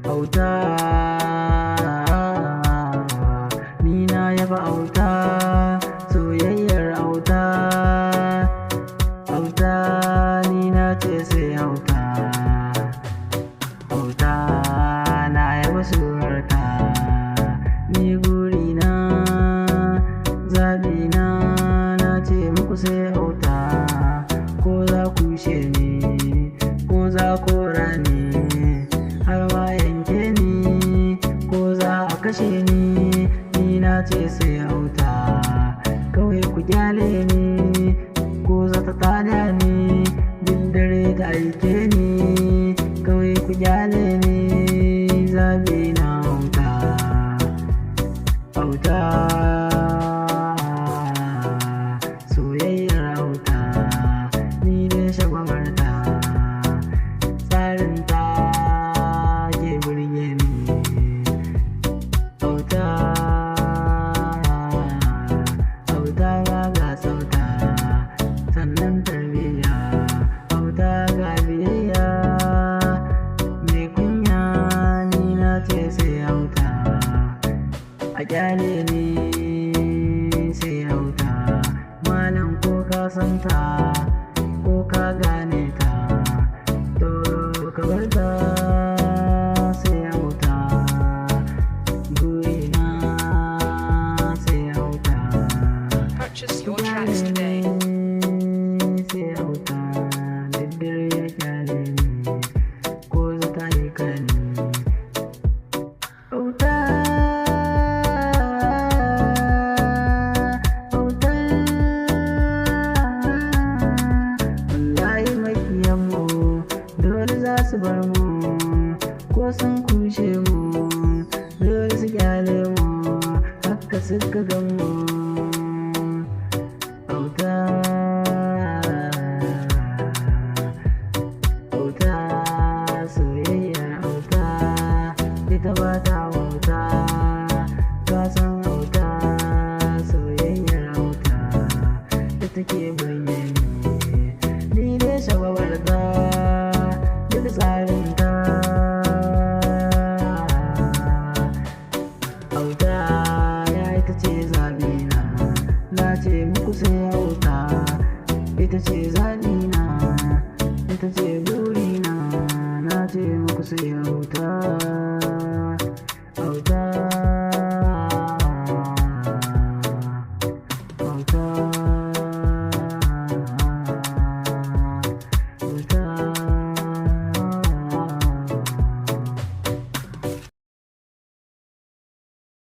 Auta, ni na yaba auta, soyayyar auta. Auta, ni na ce sai auta. Auta, na yaba surarta. Ni gurina, zabina, na ce muku sai auta. Ko za ku ni, ko za ku rani, har ma yanke ni, ko za a kashe ni na ce sai auta. Kawai ku gyale ni, ko za ta tada ni, duk dare ta aike ni. Kawai ku gyale ni, zabi na auta. Auta, soyayyar auta, ni ne shagwabarta. Tsarinta ke burge ni. Auta, auta ga sauta, sannan tarbiyya. Auta ga biyayya, mai kunya ni na ce sai auta. A kyale ni sai auta, malam ko ka santa ko ka gane ta, to ka bar ta sai auta. Gurina sai auta. Purchase your tracks today. Sai auta, duk dare ya kyale ni, ko za ta yi kani. Auta, auta, wallahi makiyanmu dole za su bar mu, ko sun kushe mu dole su kyale mu, haka suka gan mu. Auta, auta, soyayyar auta, ita ba ta wauta. Ka san auta, soyayyar auta, ita ke burge ni ne shagwabarta, duk tsarinta. Auta, ya ita ce zabina, na ce muku sai auta. Ita ce zabina, ita ce burina, na ce muku sai auta.